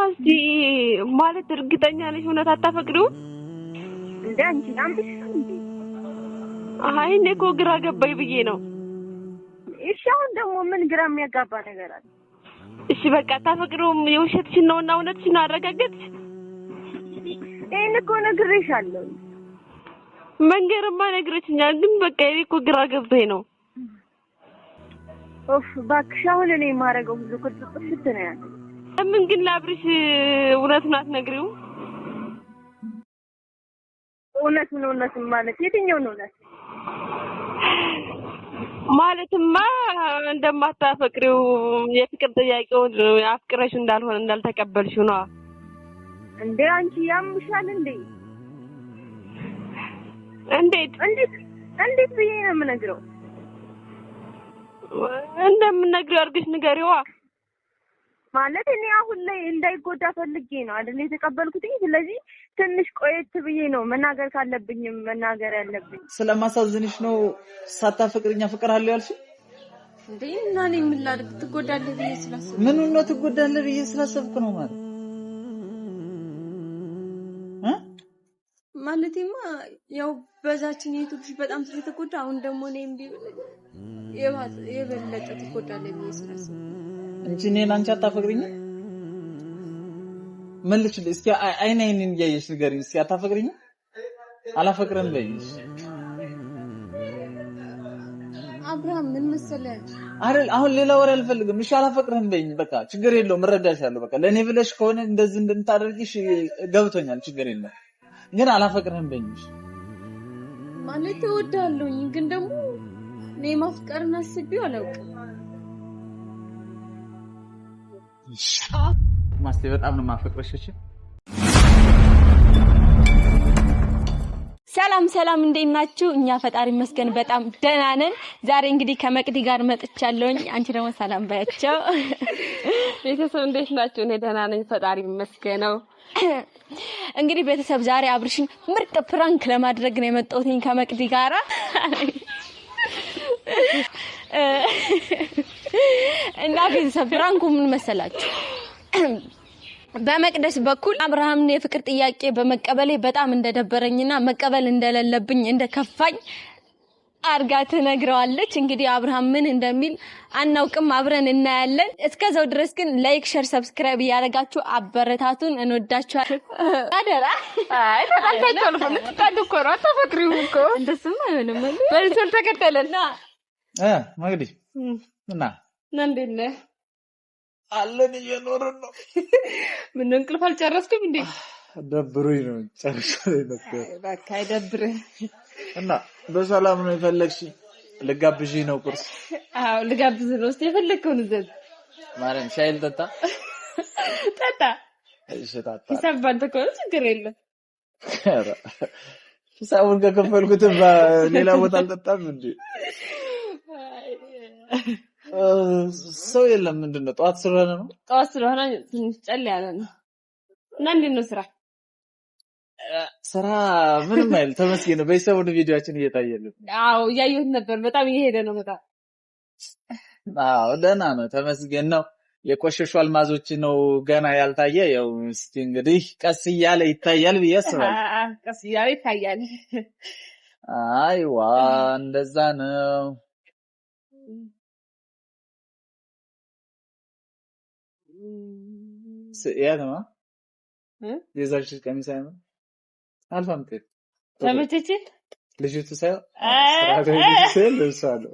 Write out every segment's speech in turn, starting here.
እስቲ ማለት እርግጠኛ ነሽ እውነት አታፈቅሪው እንዴ አንቺ አምጥሽ እንዴ አይ እኔ እኮ ግራ ገባኝ ብዬ ነው እሺ አሁን ደግሞ ምን ግራ የሚያጋባ ነገር አለ እሺ በቃ አታፈቅሪውም የውሸትሽን ነውና እውነትሽን አረጋግጥሽ እኔ እኮ ነግሬሻለሁ መንገርማ ነግረሽኛል ግን በቃ እኔ እኮ ግራ ገብቶኝ ነው ኦፍ ባክሽ አሁን እኔ ማረገው ሁሉ ቁጥጥር ነው ያለው ምን ግን ላብርሽ እውነቱን አትነግሪው እውነት ማለት የትኛው ነው እውነት ማለትማ እንደማታፈቅሪው የፍቅር ጥያቄውን አፍቅረሽ እንዳልሆነ እንዳልተቀበልሽው ነው እንዴ አንቺ ያምሻል እንዴ እንዴት ብዬ ነው የምነግረው እንደምነግረው አድርገሽ ንገሪዋ ማለት እኔ አሁን ላይ እንዳይጎዳ ፈልጌ ነው አይደል የተቀበልኩት ስለዚህ ትንሽ ቆየት ብዬ ነው መናገር ካለብኝም መናገር ያለብኝ ስለማሳዝንሽ ነው ሳታፈቅሪኛ ፍቅር አለ ያልሽ እንዴ እና እኔ ምን ላድርግ ትጎዳለህ ብዬ ስላሰብኩ ምን ነው ትጎዳለህ ብዬ ስላሰብኩ ነው ማለቴማ ያው በዛችን የቱብሽ በጣም ስለተጎዳ አሁን ደግሞ እኔም ቢብል የበለጠ ትጎዳለህ ብዬ ስላሰብኩ እንጂ እኔን አንቺ አታፈቅሪኝ መልሽ እስኪ አይኔን እያየሽ ንገሪኝ እስኪ አታፈቅሪኝ አላፈቅረም በይሽ አብርሃም ምን መሰለህ አይደል አሁን ሌላ ወሬ አልፈልግም እሺ አላፈቅረም በይኝ በቃ ችግር የለውም እረዳሻለሁ በቃ ለኔ ብለሽ ከሆነ እንደዚህ እንደምታደርጊሽ ገብቶኛል ችግር የለም ግን አላፈቅረም በይኝ ማለት እወዳለሁኝ ግን ደግሞ እኔ ማፍቀርና አስቤው አላውቅም ማስቴ በጣም ነው ማፈቅረሽ እሺ ሰላም እንዴት ናችሁ እኛ ፈጣሪ መስገን በጣም ደህና ነን ዛሬ እንግዲህ ከመቅዲ ጋር መጥቻለሁኝ አንቺ ደግሞ ሰላም ባያቸው ቤተሰብ እንዴት ናችሁ እኔ ደህና ነኝ ፈጣሪ መስገነው እንግዲህ ቤተሰብ ዛሬ አብርሽን ምርጥ ፕራንክ ለማድረግ ነው የመጣሁት ከመቅዲ ጋራ እና ቤተሰብ ፕራንኩ ምን መሰላችሁ በመቅደስ በኩል አብርሃምን የፍቅር ጥያቄ በመቀበሌ በጣም እንደደበረኝና መቀበል እንደሌለብኝ እንደከፋኝ አርጋ ትነግረዋለች እንግዲህ አብርሃም ምን እንደሚል አናውቅም አብረን እናያለን እስከዛው ድረስ ግን ላይክ ሼር ሰብስክራይብ ያደርጋችሁ አበረታቱን እንወዳችኋለን አደራ አይ ተቀጣጣሉ ተቀጣጣሉ አታፈቅሪው እኮ እንደስማ አይሆንም በልቶል ተከተለና መቅዲ እና እንዴት ነህ አለን እየኖርን ነው ምን እንቅልፍ አልጨረስኩም እንዴ ደብሩኝ ነው ጨርሻለሁ ነበር በቃ አይደብርህ እና በሰላም ነው የፈለግሽ ልጋብዥኝ ነው ቁርስ አዎ ልጋብዝ ነው እስቲ የፈለከውን ዘዝ ማረን ሻይ ልጠጣ እሺ ታጣ ሂሳብ ባንተ እኮ ችግር የለም ሂሳቡን ከከፈልኩት ሌላ ቦታ አልጠጣም እንዴ ሰው የለም ምንድነው ጧት ስለሆነ ትንሽ ጨል ያለ ነው እና እንዴት ነው ስራ ምንም አይል ተመስገን ነው በሰውን ቪዲዮአችን እየታየልን አዎ ያየሁት ነበር በጣም እየሄደ ነው በጣም አዎ ደህና ነው ተመስገን ነው የቆሸሹ አልማዞች ነው ገና ያልታየ ያው እስቲ እንግዲህ ቀስ እያለ ይታያል ብዬአስባለሁ ቀስ እያለ ይታያል አይዋ እንደዛ ነው ያለማ የዛች ቀሚስ አይደል አልፋምጥ ተመቸች ልጅቱ ሳይው ስትራቴጂ ልብሳለሁ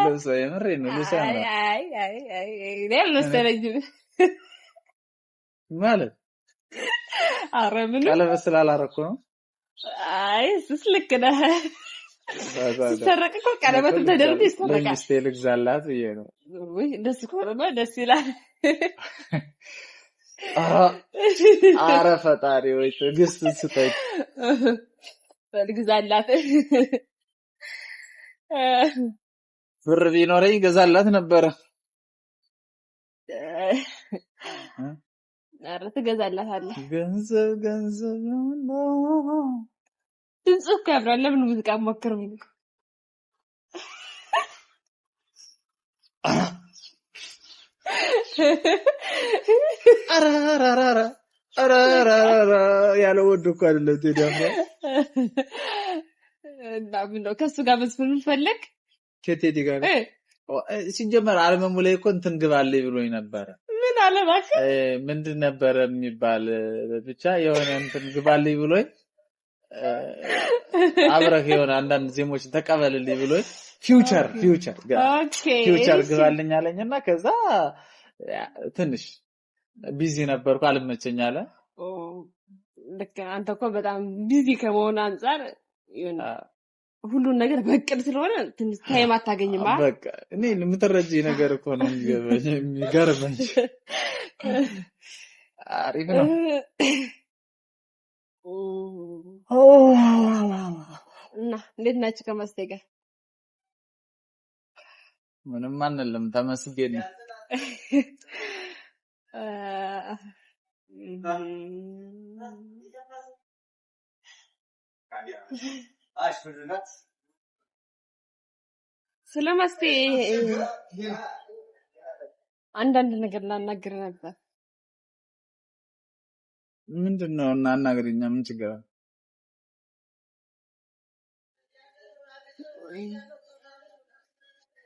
ልብሷ የምሬ ነው ልብሷ አይ ለምስተረጅ ማለት አረምን ቀለበት ስላላረኩ ነው አይ እሱስ ልክ ነህ ሰረቀው ቀለበት ተደርጎ ይስተካከላል ለሚስቴ ልግዛላት ብዬ ነው ወይ ደስ ኮረማ ደስ ይላል አረ ፈጣሪ ወይ ትግስት ስጠኝ ልግዛላት ብር ቢኖረኝ ገዛላት ነበር አረ ትገዛላታለህ ገንዘብ ነው ድምጽ ያብራል ለምን ሙዚቃ ሞክረው አራራራ ያለው ወዶ እኮ አይደለም ቴዲ አፍሮ እና ምነው ከሱ ጋር መስፈን ፈለክ ከቴዲ ጋር ሲጀመር አለመሙ ላይ እኮ እንትን ግባልኝ ብሎኝ ነበር ምን አለ ባክ ምንድን ነበር የሚባል ብቻ የሆነ እንትን ግባልኝ ብሎኝ አብረህ የሆነ አንዳንድ ዜሞችን ተቀበልልኝ ብሎኝ ፊውቸር ግባልኝ አለኝና ከዛ ትንሽ ቢዚ ነበርኩ አልመቸኝ አለ ልክ አንተ እኮ በጣም ቢዚ ከመሆን አንፃር ይሁን ሁሉን ነገር በቅድ ስለሆነ ትንሽ ታይም አታገኝማ በቃ እኔ ለምትረጂ ነገር እኮ ነው የሚገርመኝ አሪፍ ነው እና እንዴት ናችሁ ከመስቴ ጋር ምንም አንልም ተመስገን ስለማስቴ አንዳንድ ነገር ላናግር ነበር ምንድነው እና አናግሪኛ ምን ችግር አለ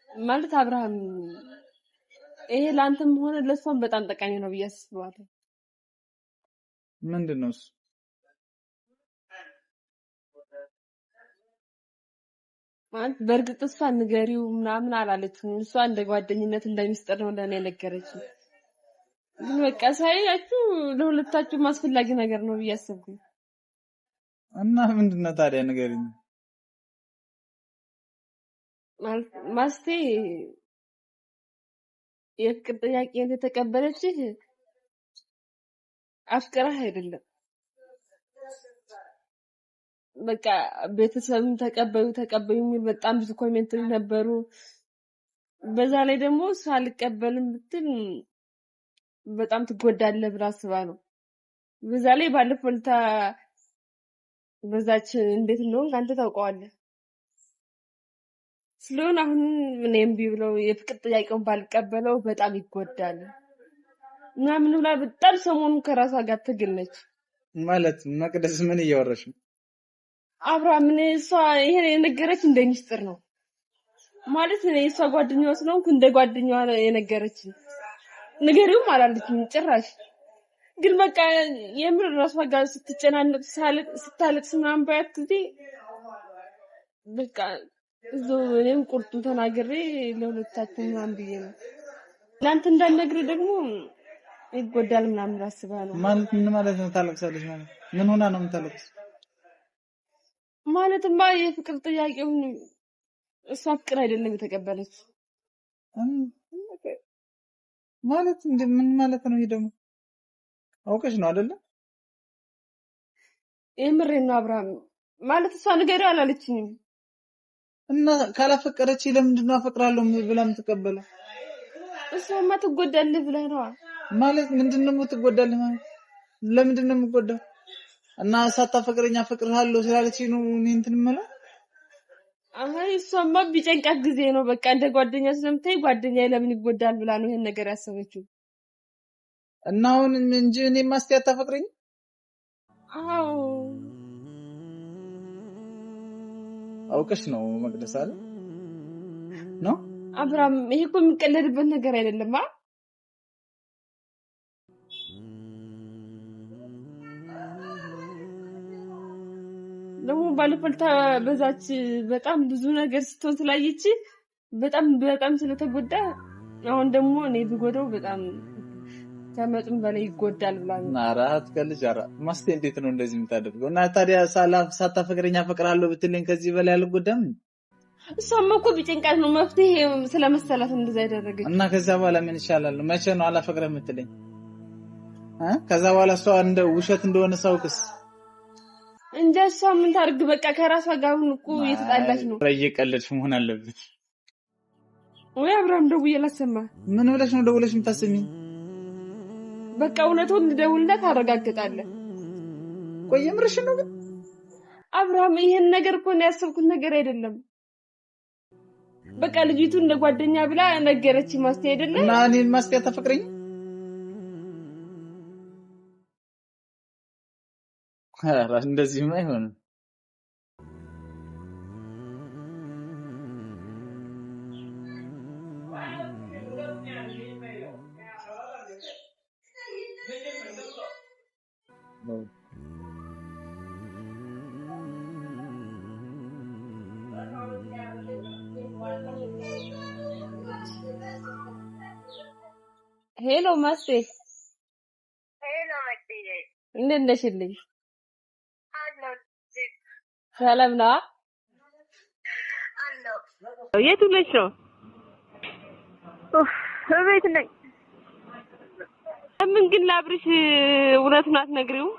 ማለት አብርሃም ይሄ ላንተም ሆነ ለሷም በጣም ጠቃሚ ነው ብያስባለሁ ምንድነው ማለት በርግጥ እሷ ንገሪው ምናምን አላለችም እሷ እንደ ጓደኝነት እንደሚስጥር ነው ለኔ ነገረችኝ ግን በቃ ሳይያችሁ ለሁለታችሁ ማስፈላጊ ነገር ነው ብያስብኩኝ እና ምንድነው ታዲያ ንገሪኝ ማስቴ የፍቅር ጥያቄን የተቀበለችህ አፍቅራህ አይደለም በቃ ቤተሰብም ተቀበዩ የሚል በጣም ብዙ ኮሜንት ነበሩ በዛ ላይ ደግሞ ሳልቀበልም ብትል በጣም ትጎዳለህ ብላ አስባ ነው በዛ ላይ ባለፈውልታ በዛች እንዴት ነው አንተ ታውቀዋለህ ስለሆነ አሁን ምንም ቢብለው የፍቅር ጥያቄውን ባልቀበለው በጣም ይጎዳል ምናምን ብላ በጣም ሰሞኑን ከራሷ ጋር ትግልነች ማለት መቅደስ ምን እያወራሽ ነው አብርሃም እሷ ይሄን የነገረች እንደ ሚስጥር ነው ማለት እሷ ጓደኛዋ ስለሆንኩ እንደ ጓደኛዋ የነገረችኝ ንገሪው አላለችኝ ጭራሽ ግን በቃ የምር ራሷ ጋር ስትጨናነቅ ስታለቅስ ምናምን ባያት ጊዜ በቃ እኔም ቁርጡን ተናግሬ ለሁለታችን ምናምን ብዬ ነው ላንተ እንዳልነግር ደግሞ ይጎዳል ምናምን አስባ ነው ማለት ምን ማለት ነው ታለቅሳለሽ ማለት ምን ሆና ነው የምታለቅስ ማለትማ የፍቅር ጥያቄውን እሷ ፍቅር አይደለም የተቀበለች ማለት ምን ማለት ነው ይሄ ደግሞ አውቀሽ ነው አይደለ የምሬን ነው አብርሃም ማለት እሷ ንገሪ አላለችኝም እና ካላፈቀረች ለምንድነው አፈቅራለሁ ብላ የምትቀበለው እሷማ ትጎዳለህ ብለህ ነው ማለት ምንድነው የምትጎዳለህ ማለት ለምንድነው የምትጎዳው እና ሳታፈቅረኛ አፈቅርሃለሁ ስላለች ነው እኔ እንትን ማለት አይ እሷማ ቢጨንቃት ጊዜ ነው በቃ እንደ ጓደኛ ስለምታይ ጓደኛዬ ለምን ይጎዳል ብላ ነው ይሄን ነገር ያሰበችው እና አሁን እንጂ እኔ ማስቲ አታፈቅረኝ አዎ አውቀሽ ነው መቅደስ አለ ነው አብርሃም ይሄ እኮ የሚቀለድበት ነገር አይደለም ደግሞ ባለፈልታ በዛች በጣም ብዙ ነገር ስትሆን ስላየች በጣም ስለተጎዳ አሁን ደግሞ እኔ ብጎደው በጣም ከመጥም በላይ ይጎዳል ብላኝ ናራት ከልጅ አራ ማስቴ እንዴት ነው እንደዚህ የምታደርገው እና ታዲያ ሳታፈቅረኛ አፈቅራለሁ ብትልኝ ከዚህ በላይ አልጎዳም እሷማ እኮ ቢጨንቃት ነው መፍትሄ ስለመሰላት እንደዛ ያደረገች እና ከዛ በኋላ ምን ይሻላል መቼ ነው አላፈቅረም የምትልኝ ከዛ በኋላ እሷ እንደ ውሸት እንደሆነ ሳውቅስ እንጃ እሷ ምን ታርግ በቃ ከራሷ ጋር ሁሉ እኮ እየተጣላች ነው እየቀለድሽ መሆን አለበት ወይ አብርሃም ደውዬ ላሰማ ምን ብለሽ ነው ደውለሽ የምታሰሚኝ በቃ እውነቱን ደውልለት አረጋግጣለህ ቆይ የምርሽ ነው ግን አብርሃም ይሄን ነገር እኮ ነው ያሰብኩት ነገር አይደለም በቃ ልጅቱ እንደ ጓደኛ ብላ ነገረች ማስቴ አይደለም እና እኔ ማስቴ አታፈቅረኝ ኧረ እንደዚህማ አይሆንም። ሄሎ ማስቴ ሄሎ መጥዬ እንዴት ነሽልኝ? አለው ሰላም ነው? አለው የት ነሽ ነው? እቤት ነኝ። ምን ግን ላብርሽ እውነቱን አትነግሪውም?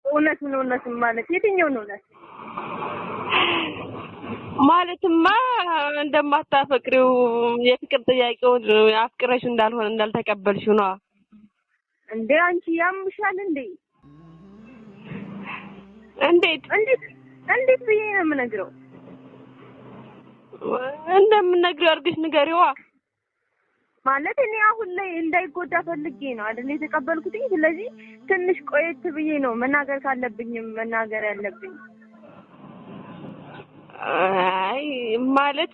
እውነቱን ማለት የትኛውን እውነት? ማለትማ እንደማታፈቅሪው የፍቅር ጥያቄውን አፍቅረሽ እንዳልሆነ እንዳልተቀበልሽው ነው። እንዴ አንቺ ያምሻል እንዴ? እንዴት ብዬ ነው የምነግረው? እንደምነግሪው አድርገሽ ንገሪዋ። ማለት እኔ አሁን ላይ እንዳይጎዳ ፈልጌ ነው አይደል የተቀበልኩት። ስለዚህ ትንሽ ቆየት ብዬ ነው መናገር ካለብኝም መናገር ያለብኝ። አይ ማለት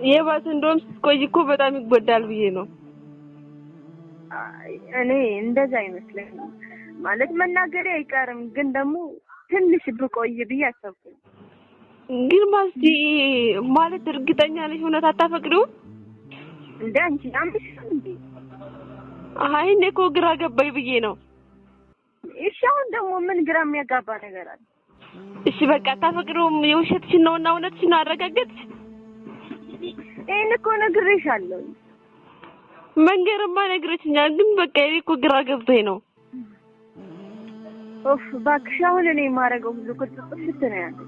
የባሰ እንደውም ስትቆይ እኮ በጣም ይጎዳል ብዬ ነው። እኔ እንደዛ አይመስለኝም። ማለት መናገሬ አይቀርም፣ ግን ደግሞ ትንሽ ብቆይ ብዬ አሰብኩ። ግን ማስቲ ማለት እርግጠኛ ነሽ እውነት አታፈቅሪውም? እንዴ አንቺ አምሽም እንዴ? አይ እኔ እኮ ግራ ገባኝ ብዬ ነው። እሺ አሁን ደግሞ ምን ግራ የሚያጋባ ነገር አለ? እሺ በቃ አታፈቅሪውም፣ የውሸትሽን ነውና እውነትሽን አረጋገጥሽ? ይሄን እኮ ነግሬሻለሁ። መንገርማ ነግረሽኛል፣ ግን በቃ እኔ እኮ ግራ ገብቶኝ ነው። ኦፍ እባክሽ አሁን እኔ የማደርገው ሁሉ ቁጥጥር ነው ያለው።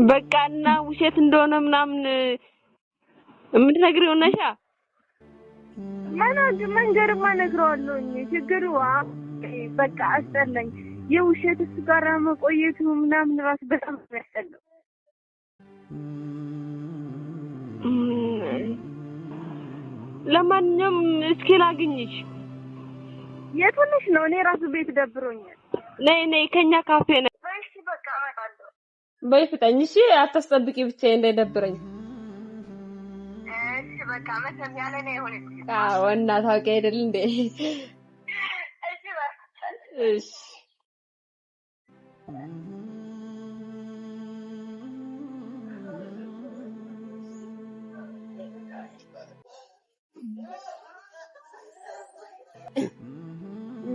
በቃና ውሸት እንደሆነ ምናምን የምትነግሪው ነሻ? መንገርማ ነግረዋለሁ። ችግሩ በቃ አስጠላኝ። የውሸት ጋር መቆየቱ ምናምን ራስ በጣም ያስጠላው። ለማንኛውም እስኪ ላግኝሽ። የት ሆነሽ ነው? እኔ ራሱ ቤት ደብሮኛል። ነይ ከኛ ካፌ ነይ። እሺ በቃ እመጣለሁ። በይ ፍጠኝ እሺ፣ አታስጠብቂ ብቻዬን እንዳይደብረኝ። እሺ በቃ መቼም ያለ ነው የሆነች። አዎ እና ታውቂ አይደል እንዴ? እሺ በቃ እሺ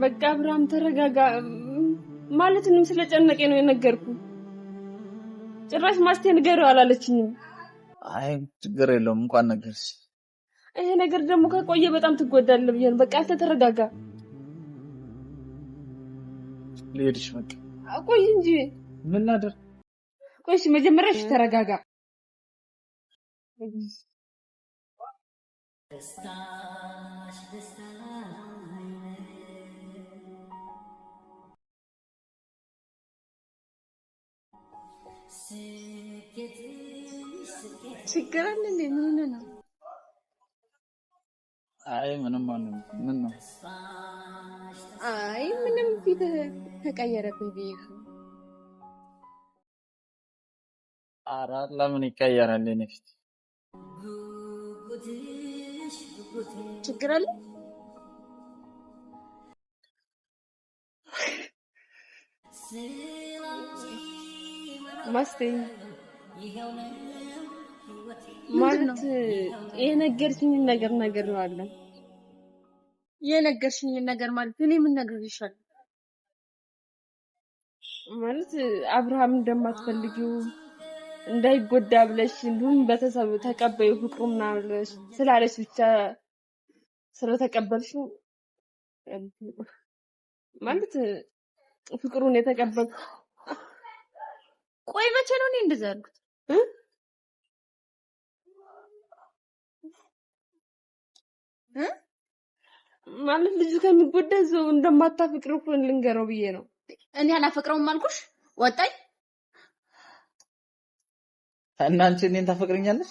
በቃ አብርሃም ተረጋጋ። ማለትንም ስለጨነቀኝ ነው የነገርኩ። ጭራሽ ማስቴ ንገሪው አላለችኝም። አይ ችግር የለውም እንኳን ነገርሽ። ይሄ ነገር ደግሞ ከቆየ በጣም ትጎዳለህ ብዬ ነው። በቃ አንተ ተረጋጋ። ልሄድሽ በቃ ቆይ እንጂ ምን ላድርግ? ቆይ እሺ መጀመሪያ እሺ ተረጋጋ። ችግር አለ እንዴ? ምን ነው? አይ ምንም ማለት ምን ነው? አይ ምንም ፊት ተቀየረብኝ ብዬ ነው። ኧረ ለምን ይቀየራል? እኔ ፊት ችግር አለ? ማስቴ ማለት የነገርሽኝን ነገር ነው አለ። የነገርሽኝን ነገር ማለት እኔ ምን ነግሬሻለሁ? ማለት አብርሃም እንደማትፈልጊው እንዳይጎዳ ብለሽ እንዲሁም በተሰብ ተቀበዩ ፍቅሩና ስላለሽ ብቻ ስለተቀበልሽው ማለት ፍቅሩን የተቀበልኩ። ቆይ መቼ ነው እኔ እንደዛ ያልኩት? ማለት ልጁ ከሚጎዳ ዘው እንደማታፈቅረው እኮ ልንገረው ብዬ ነው። እኔ አላፈቅረውም አልኩሽ። ወጣኝ እና አንቺ እኔን ታፈቅረኛለሽ?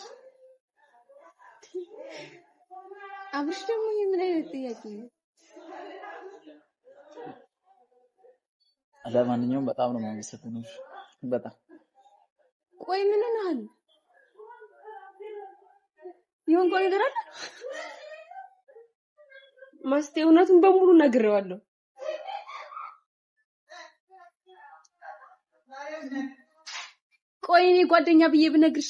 አብርሽ ደግሞ ምን አይነት ጥያቄ ነው? ለማንኛውም በጣም ነው የማመሰግነው። በጣም ቆይ ምን ሆነሃል? ይሁን ቆይ ነገር አለ ማስቴ እውነቱን በሙሉ ነግሬዋለሁ። ቆይ እኔ ጓደኛ ብዬ ብነግርሽ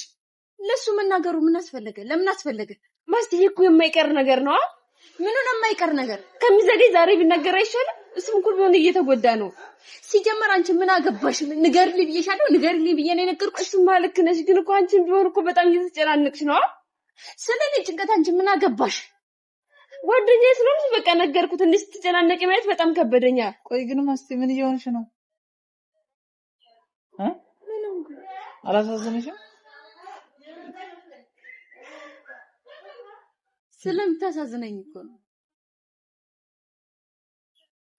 ለሱ መናገሩ ምን አስፈለገ? ለምን አስፈለገ? ማስቴ እኮ የማይቀር ነገር ነው። ምኑን የማይቀር ነገር? ከሚዘገይ ዛሬ ቢነገር አይሻልም? እሱም እኮ ቢሆን እየተጎዳ ነው። ሲጀመር አንቺ ምን አገባሽ? ንገርልኝ ብዬሻለሁ። ንገርልኝ ብዬ ነው የነገርኩሽ። እሱማ ልክ ነሽ፣ ግን እኮ አንቺም ቢሆን እኮ በጣም እየተጨናነቅሽ ነው። ስለኔ ጭንቀት አንቺ ምን አገባሽ? ጓደኛዬ ስለሆንሽ በቃ ነገርኩት። እንዴ ስትጨናነቂ ማየት በጣም ከበደኛ። ቆይ ግን ማስቴ ምን እየሆንሽ ነው? አላሳዘነሽም? ስለምታሳዝነኝ እኮ ነው።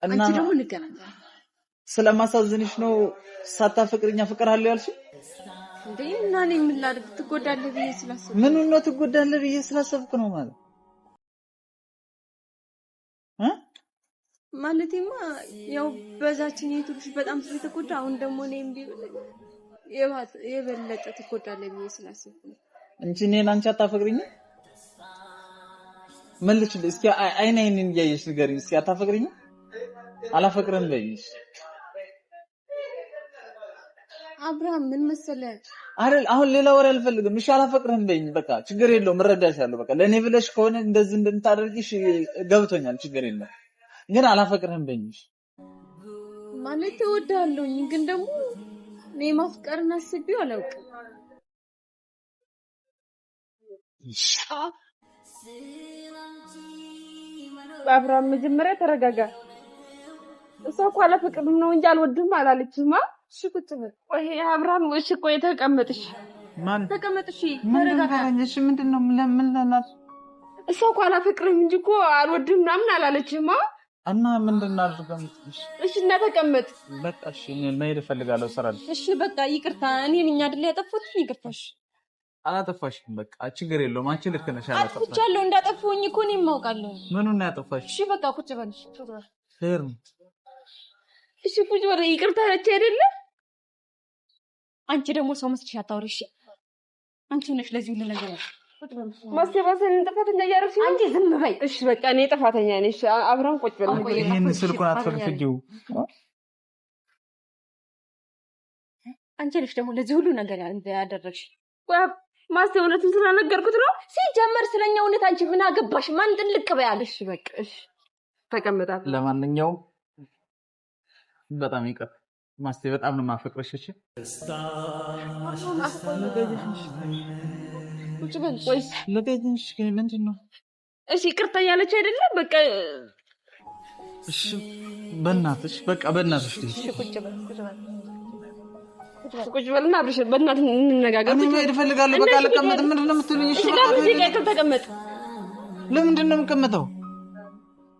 እና አንቺ ደግሞ እንገናኛለን። ስለማሳዝንሽ ነው ሳታፈቅሪኛ ፍቅር አለ ያልሽ? እንዴ እና እኔ ምን ላድርግ? ትጎዳለህ ብዬ ስላሰብኩ። ምን ነው ትጎዳለህ ብዬ ስላሰብኩ ነው ማለት ማለቴማ ያው በዛችን የቱልሽ በጣም ስለተጎዳ አሁን ደግሞ እኔም ቢብል የበለጠ ትጎዳለህ ብዬ ስላሰብኩ ነው እንጂ እኔን አንቺ አታፈቅሪኝ? መልሽ እስኪ አይኔን እያየሽ ንገሪኝ እስኪ አታፈቅሪኝ? አላፈቅረም በይሽ አብርሃም ምን መሰለህ አይደል አሁን ሌላ ወሬ አልፈልግም። እሺ አላፈቅረም በይኝ በቃ ችግር የለውም እረዳሻለሁ። በቃ ለኔ ብለሽ ከሆነ እንደዚህ እንደምታደርጊሽ ገብቶኛል ችግር የለም ግን አላፈቅረም በይኝ ማለት እወዳለሁኝ ግን ደግሞ እኔ ማፍቀርን አስቤው አላውቅም። አብርሃም መጀመሪያ ተረጋጋ። እሷ እኮ አላፈቅርም ነው እንጂ አልወድም አላለችማ። እሺ ቁጭ በል። ቆይ አብርሃም እሺ ቆይ ተቀመጥሽ። ማን ተቀመጥሽ? ተረጋጋ። እሺ ምንድነው ለምን ለናት? እሷ እኮ አላፈቅርም እንጂ እኮ አልወድም ምናምን አላለችማ። እና ምንድነው አድርገምጥሽ? እሺ እና ተቀመጥ። በቃ እሺ እኔ መሄድ እፈልጋለሁ ስራ አለ። እሺ በቃ ይቅርታ። እኔ ነኝ አይደል ያጠፋሁት? ይቅርታሽ። አላጠፋሽም በቃ ችግር የለውም። አንቺ ልክ ነሽ። አጥፍቻለሁ። እንዳጠፋሁኝ እኮ እኔም አውቃለሁ። ምኑን ነው ያጠፋሽ? እሺ በቃ ቁጭ በል። ፌር እሺ ቁጭ በል። ይቅርታ አለች አይደለ? አንቺ ደግሞ ሰው መስልሽ አታውሪ። እሺ አንቺ ነሽ ለዚህ ሁሉ ነገር ማስተባሰን ጥፋተኛ ያርፍ። አንቺ ዝም በይ። እሺ በቃ እኔ ጥፋተኛ ነኝ። እሺ አብራን ቁጭ በል። ይሄን ስልኩን አትፈልጊው። አንቺ ነሽ ደግሞ ለዚህ ሁሉ ነገር ያደረግሽ። ማስተው እውነቱን ስለነገርኩት ነው። ሲጀመር ስለኛ እውነት አንቺ ምን አገባሽ? ማን ጥልቅ በያለሽ? በቃ እሺ ተቀመጣት። ለማንኛውም በጣም ይቅር ማስቴ፣ በጣም ነው የማፈቅርሽ። እሺ ቁጭ በል። ቆይ ለገኝሽ ምንድነው? እሺ ይቅርታ ያለች አይደለ? በቃ እሺ በእናትሽ በቃ በእናትሽ እሺ ቁጭ በል። ቁጭ በልና አብርሽ በእናትህ እንነጋገር። እኔ መሄድ እፈልጋለሁ። በቃ ልቀመጥ። ምንድነው የምትሉኝ? እሺ በቃ ተቀመጥ። ለምንድን ነው የምቀመጠው?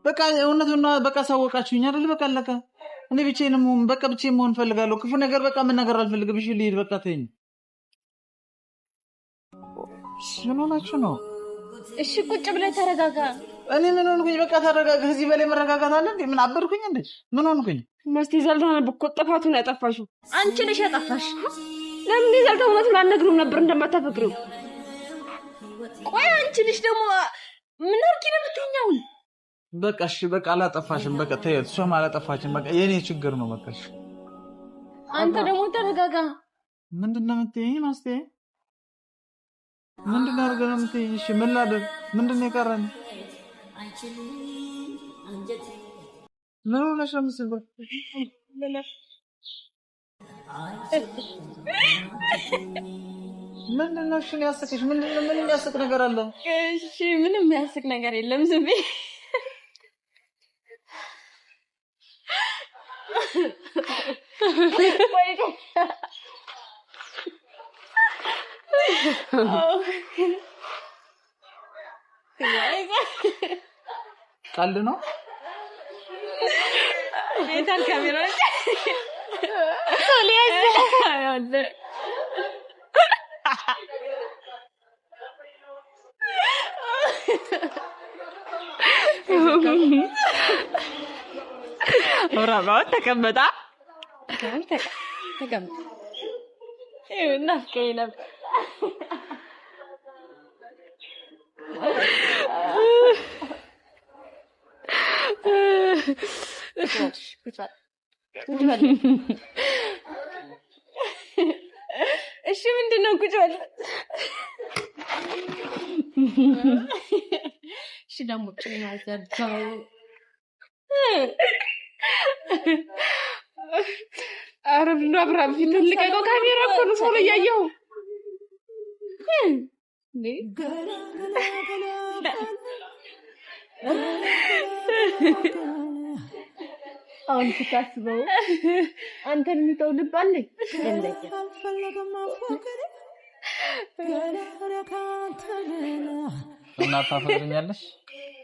በቃ እውነቱን በቃ ሳወቃችሁኝ አይደል? በቃ አለቀ። እኔ ብቻዬን በቃ ብቻዬን መሆን እፈልጋለሁ። ክፉ ነገር በቃ ምን ነገር አልፈልግም። እሺ ልሂድ በቃ ተይኝ። ምን ሆናችሁ ነው? እሺ ቁጭ ብለህ ተረጋጋ። እኔ ምን ሆንኩኝ? በቃ ተረጋጋ። ከዚህ በላይ መረጋጋት አለ እንዴ? ምን አበድኩኝ እንዴ? ምን ሆንኩኝ? ማስቴ ዘልዳና በኮ ጥፋቱን ያጠፋሽው አንቺ ነሽ ያጠፋሽ። ለምን ዘልዳ እውነቱን አልነግሩም ነበር እንደማታፈቅሪው? ቆይ አንቺ ልጅ ደግሞ ምን አርጊ ነው የምትኛው? በቃ እሺ በቃ አላጠፋሽም። በቃ ተይው። እሷም አላጠፋሽም። በቃ የኔ ችግር ነው። በቃ እሺ አንተ ደግሞ ተረጋጋ። ምንድነው የምትይኝ ማስቴ? ምንድነው አድርገህ የምትይኝ? እሺ ምን ላድርግ? ምንድነው የቀረኝ? ምን ሆነሽ ነው የምትስበው? ምንድነው እሺ ያስቅሽ? ምንድነው? ምን የሚያስቅ ነገር አለ? እሺ ምንም የሚያስቅ ነገር የለም። ዝም በይ። ቀልድ ነው። የታል ካሜራ? አብራባው ተቀመጣ ተቀመጥ እናፍቀኝ ነበር። እሺ ምንድነው ቁጭ በል። እሺ ደግሞ ጭና ዘርጋው። ኧረ ምነው አብርሃም ፊትህን ልቀቀው። ካሜራ እኮ ነው ሰው ላይ ያየኸው እንዴ? አሁን ስታስበው አንተን የሚተው ልብ አለኝ የለኝም። እና ታፈቅሪኛለሽ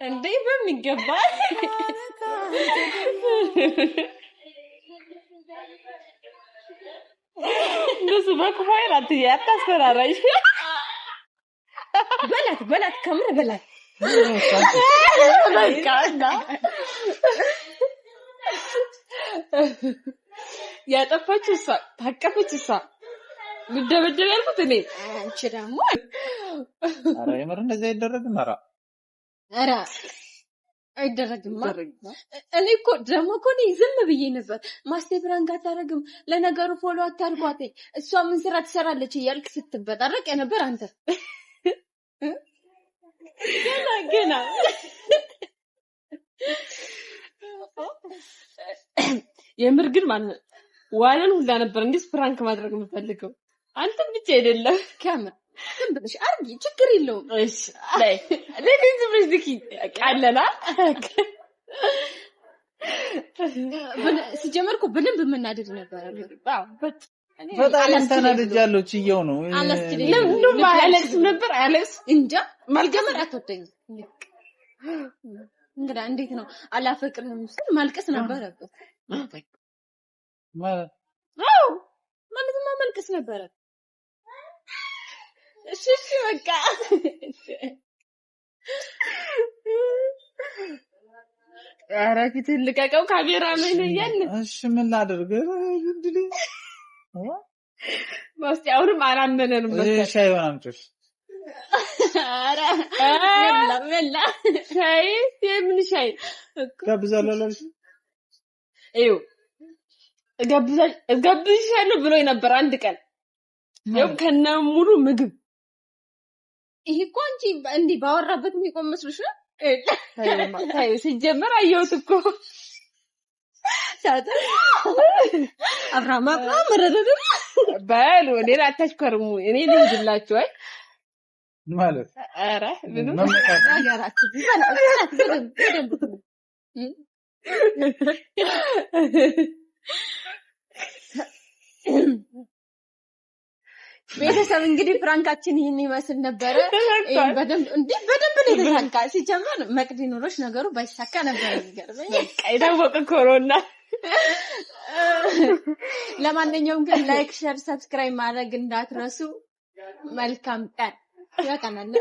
እንዴ? በሚገባ እንደሱ በክፉ አይን አታስፈራራኝ። በላት ከምር በላት። በቃና ያጠፋች እሷ ታቀፈች እሷ ልደበደብ ያልኩት እኔ። አንቺ ደግሞ ኧረ የምር እንደዚህ አይደረግም። ኧረ አይደረግም። እኔ እኮ ደግሞ እኮ እኔ ዝም ብዬ ነበር። ማስቴ ብራንክ አታደርግም፣ ለነገሩ ፎሎ አታርጓት፣ እሷ ምን ስራ ትሰራለች እያልክ ስትበጣረቅ ነበር አንተ። ገና የምር ግን ማለት ዋናን ሁላ ነበር እንዴ ፍራንክ ማድረግ የምፈልገው አንተ ብቻ አይደለም። ከምር ዝም ብለሽ አርጊ፣ ችግር የለውም። እሺ ላይ ለምን ዝም ብለሽ ድኪ ቃለና ሲጀመር እኮ በደንብ የምናደድ ነበር። አዎ በጣም ተናድጃለሁ። ችየው ነው ለምን አለቅስም ነበር። አለቅስ እንጃ ማልገመር አትወደኝም። እንግዲህ እንዴት ነው አላፈቅርም ግን ማልቀስ ነበረበት ማለት አዎ ማለትማ ማልቀስ ነበረበት። እሺ በቃ ኧረ ፊትህን ልቀቀው። ካሜራ ላይ ነው ያለ። እሺ ምን ላድርግ? እንዴ ማስቲ አሁንም አላመነንም መሰለኝ። ሻይ አምጪሽ። ኧረ በላ ሻይ የምን ሻይ ጋብዛለሁ። ይኸው እጋብዝሻለሁ ብሎኝ ነበር አንድ ቀን። ይኸው ከነ ሙሉ ምግብ። ይሄ እኮ አንቺ እንዲህ ባወራበት የሚቆም መስሎሽ ነው? ታዩ ሲጀመር አየሁት እኮ ሳታ አብራማ መረደደ በሉ እኔን አታሽከርሙ። እኔ ልሂድላችሁ። አይ ማለት ኧረ ምን ነገራችሁ በደንብ ቤተሰብ እንግዲህ ፍራንካችን ይህን ይመስል ነበረ። በደንብ ነው የተሳካ። ሲጀመር መቅዲ ኑሮሽ ነገሩ ባይሳካ ነበር የሚገርመኝ። የታወቀ ኮሮና። ለማንኛውም ግን ላይክ፣ ሼር፣ ሰብስክራይብ ማድረግ እንዳትረሱ። መልካም ቀን። ያቀናል